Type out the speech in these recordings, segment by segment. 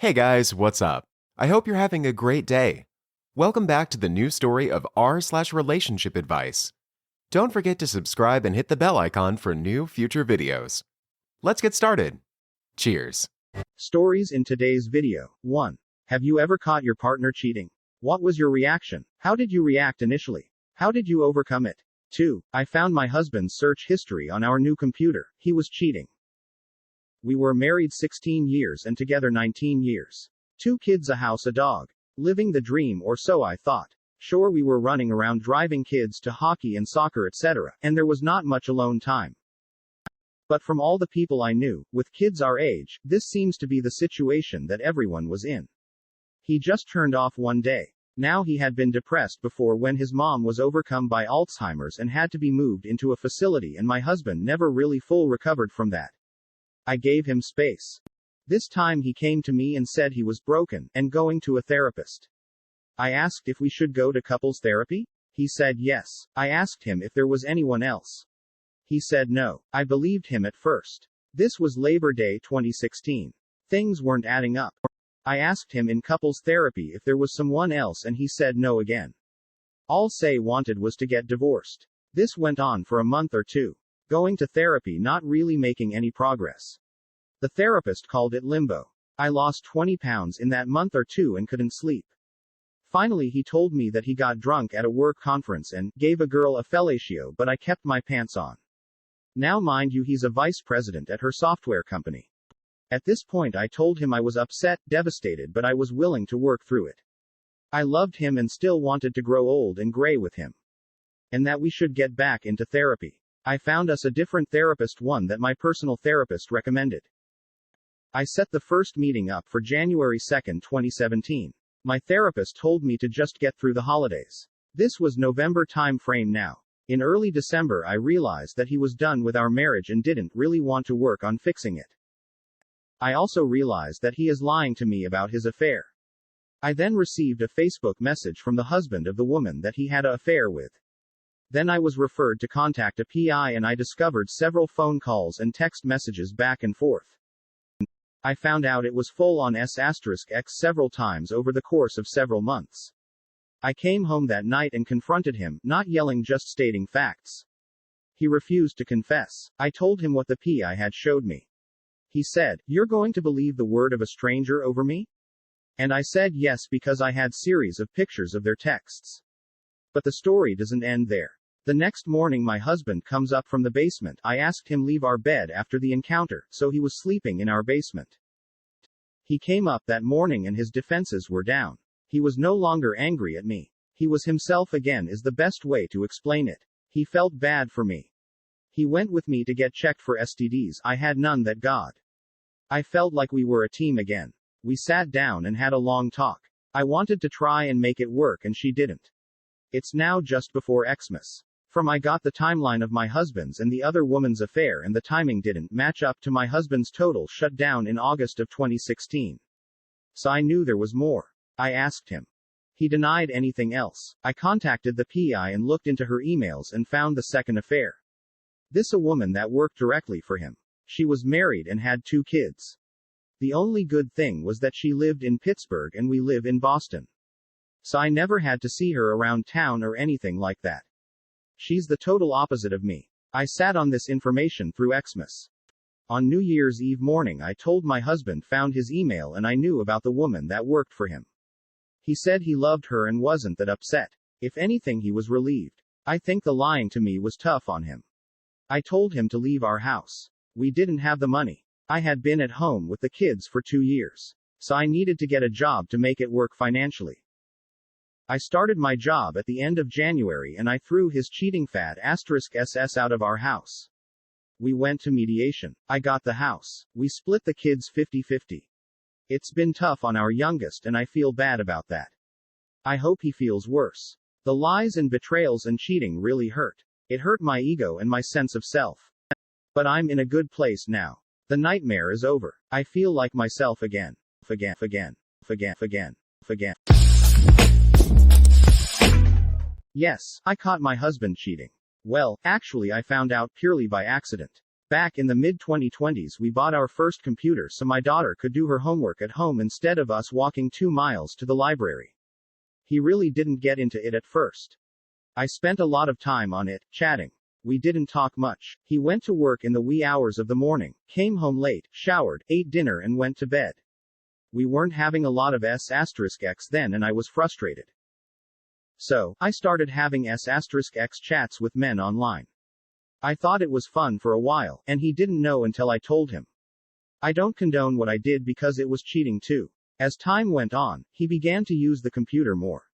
Hey guys, what's up? I hope you're having a great day. Welcome back to the new story of r/relationship advice. Don't forget to subscribe and hit the bell icon for new future videos. Let's get started. Cheers. Stories in today's video. 1. Have you ever caught your partner cheating? What was your reaction? How did you react initially? How did you overcome it? 2. I found my husband's search history on our new computer. He was cheating. We were married 16 years and together 19 years. 2 kids, a house, a dog. Living the dream, or so I thought. Sure, we were running around driving kids to hockey and soccer, etc., and there was not much alone time. But from all the people I knew, with kids our age, this seems to be the situation that everyone was in. He just turned off one day. Now he had been depressed before when his mom was overcome by Alzheimer's and had to be moved into a facility, and my husband never really full recovered from that. I gave him space. This time he came to me and said he was broken, and going to a therapist. I asked if we should go to couples therapy. He said yes. I asked him if there was anyone else. He said no. I believed him at first. This was Labor Day 2016. Things weren't adding up. I asked him in couples therapy if there was someone else, and he said no again. All say wanted was to get divorced. This went on for a month or two. Going to therapy, not really making any progress. The therapist called it limbo. I lost 20 pounds in that month or two and couldn't sleep. Finally he told me that he got drunk at a work conference and gave a girl a fellatio, but I kept my pants on. Now mind you, he's a vice president at her software company. At this point I told him I was upset, devastated, but I was willing to work through it. I loved him and still wanted to grow old and gray with him. And that we should get back into therapy. I found us a different therapist, one that my personal therapist recommended. I set the first meeting up for January 2, 2017. My therapist told me to just get through the holidays. This was November time frame now. In early December I realized that he was done with our marriage and didn't really want to work on fixing it. I also realized that he is lying to me about his affair. I then received a Facebook message from the husband of the woman that he had an affair with. Then I was referred to contact a PI, and I discovered several phone calls and text messages back and forth. I found out it was full on *X several times over the course of several months. I came home that night and confronted him, not yelling, just stating facts. He refused to confess. I told him what the PI had showed me. He said, "You're going to believe the word of a stranger over me?" And I said yes, because I had series of pictures of their texts. But the story doesn't end there. The next morning my husband comes up from the basement. I asked him leave our bed after the encounter, so he was sleeping in our basement. He came up that morning and his defenses were down. He was no longer angry at me. He was himself again, is the best way to explain it. He felt bad for me. He went with me to get checked for STDs. I had none, that God. I felt like we were a team again. We sat down and had a long talk. I wanted to try and make it work and she didn't. It's now just before Xmas. I got the timeline of my husband's and the other woman's affair, and the timing didn't match up to my husband's total shutdown in August of 2016. So I knew there was more. I asked him. He denied anything else. I contacted the PI and looked into her emails and found the second affair. This a woman that worked directly for him. She was married and had 2 kids. The only good thing was that she lived in Pittsburgh and we live in Boston. So I never had to see her around town or anything like that. She's the total opposite of me. I sat on this information through Xmas. On New Year's Eve morning I told my husband, found his email, and I knew about the woman that worked for him. He said he loved her and wasn't that upset. If anything, he was relieved. I think the lying to me was tough on him. I told him to leave our house. We didn't have the money. I had been at home with the kids for 2 years. So I needed to get a job to make it work financially. I started my job at the end of January and I threw his cheating fad *SS out of our house. We went to mediation. I got the house. We split the kids 50-50. It's been tough on our youngest and I feel bad about that. I hope he feels worse. The lies and betrayals and cheating really hurt. It hurt my ego and my sense of self. But I'm in a good place now. The nightmare is over. I feel like myself again. Again. Yes, I caught my husband cheating. Well, actually I found out purely by accident. Back in the mid-2020s, we bought our first computer so my daughter could do her homework at home instead of us walking 2 miles to the library. He really didn't get into it at first. I spent a lot of time on it, chatting. We didn't talk much. He went to work in the wee hours of the morning, came home late, showered, ate dinner and went to bed. We weren't having a lot of S**x then and I was frustrated. So, I started having S**x chats with men online. I thought it was fun for a while, and he didn't know until I told him. I don't condone what I did because it was cheating too. As time went on, he began to use the computer more.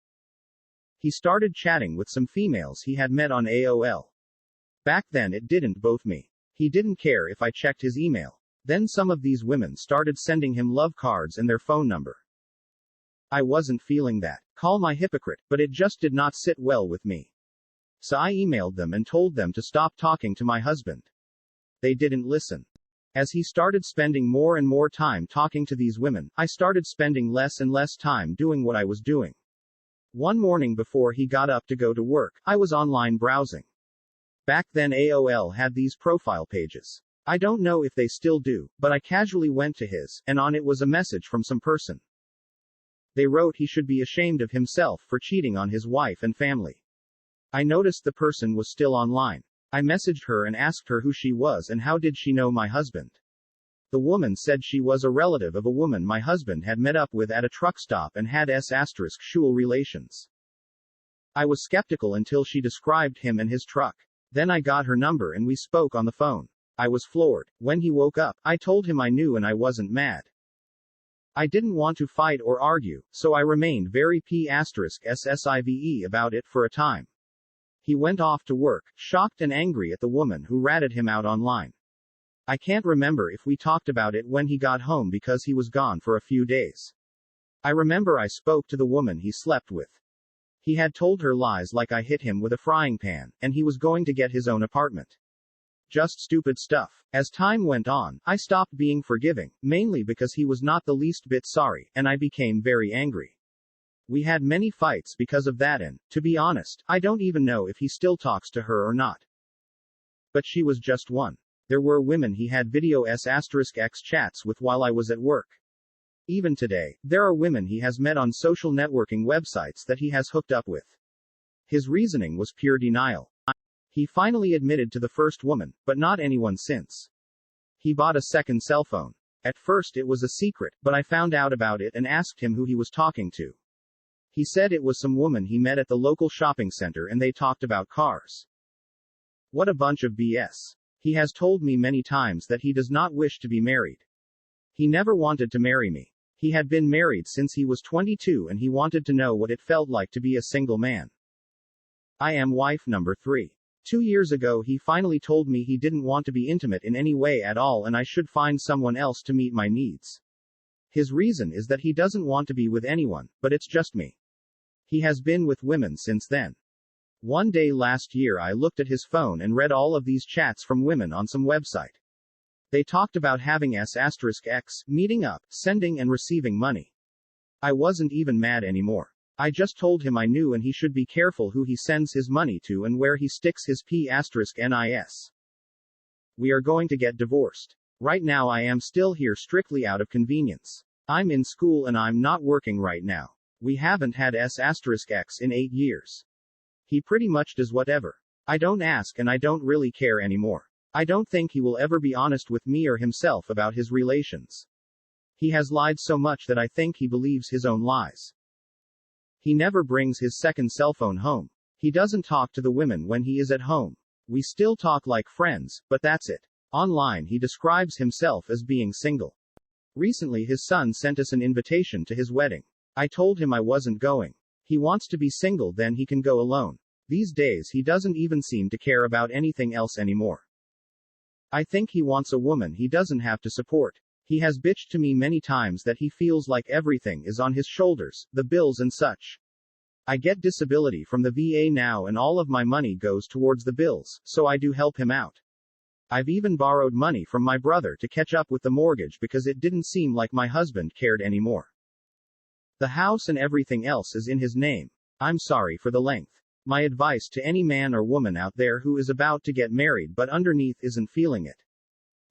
He started chatting with some females he had met on AOL. Back then it didn't bother me. He didn't care if I checked his email. Then some of these women started sending him love cards and their phone number. I wasn't feeling that. Call my hypocrite, but it just did not sit well with me. So I emailed them and told them to stop talking to my husband. They didn't listen. As he started spending more and more time talking to these women, I started spending less and less time doing what I was doing. One morning before he got up to go to work, I was online browsing. Back then AOL had these profile pages. I don't know if they still do, but I casually went to his, and on it was a message from some person. They wrote he should be ashamed of himself for cheating on his wife and family. I noticed the person was still online. I messaged her and asked her who she was and how did she know my husband. The woman said she was a relative of a woman my husband had met up with at a truck stop and had s***sexual relations. I was skeptical until she described him and his truck. Then I got her number and we spoke on the phone. I was floored. When he woke up, I told him I knew and I wasn't mad. I didn't want to fight or argue, so I remained very ****sive about it for a time. He went off to work, shocked and angry at the woman who ratted him out online. I can't remember if we talked about it when he got home because he was gone for a few days. I remember I spoke to the woman he slept with. He had told her lies like I hit him with a frying pan, and he was going to get his own apartment. Just stupid stuff. As time went on, I stopped being forgiving, mainly because he was not the least bit sorry, and I became very angry. We had many fights because of that and, to be honest, I don't even know if he still talks to her or not. But she was just one. There were women he had video s**x chats with while I was at work. Even today, there are women he has met on social networking websites that he has hooked up with. His reasoning was pure denial. He finally admitted to the first woman, but not anyone since. He bought a second cell phone. At first it was a secret, but I found out about it and asked him who he was talking to. He said it was some woman he met at the local shopping center and they talked about cars. What a bunch of BS. He has told me many times that he does not wish to be married. He never wanted to marry me. He had been married since he was 22 and he wanted to know what it felt like to be a single man. I am wife number 3. 2 years ago he finally told me he didn't want to be intimate in any way at all and I should find someone else to meet my needs. His reason is that he doesn't want to be with anyone, but it's just me. He has been with women since then. One day last year I looked at his phone and read all of these chats from women on some website. They talked about having s**x, meeting up, sending and receiving money. I wasn't even mad anymore. I just told him I knew and he should be careful who he sends his money to and where he sticks his p***nis. We are going to get divorced. Right now I am still here strictly out of convenience. I'm in school and I'm not working right now. We haven't had s**x in 8 years. He pretty much does whatever. I don't ask and I don't really care anymore. I don't think he will ever be honest with me or himself about his relations. He has lied so much that I think he believes his own lies. He never brings his second cell phone home. He doesn't talk to the women when he is at home. We still talk like friends, but that's it. Online he describes himself as being single. Recently his son sent us an invitation to his wedding. I told him I wasn't going. He wants to be single, then he can go alone. These days he doesn't even seem to care about anything else anymore. I think he wants a woman he doesn't have to support. He has bitched to me many times that he feels like everything is on his shoulders, the bills and such. I get disability from the VA now and all of my money goes towards the bills, so I do help him out. I've even borrowed money from my brother to catch up with the mortgage because it didn't seem like my husband cared anymore. The house and everything else is in his name. I'm sorry for the length. My advice to any man or woman out there who is about to get married but underneath isn't feeling it.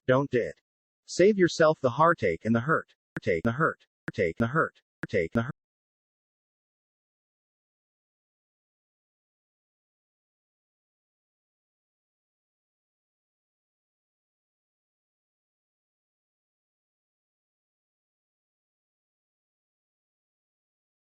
Don't do it. Save yourself the heartache and the hurt. Take the hurt. Take the hurt. Take the hurt.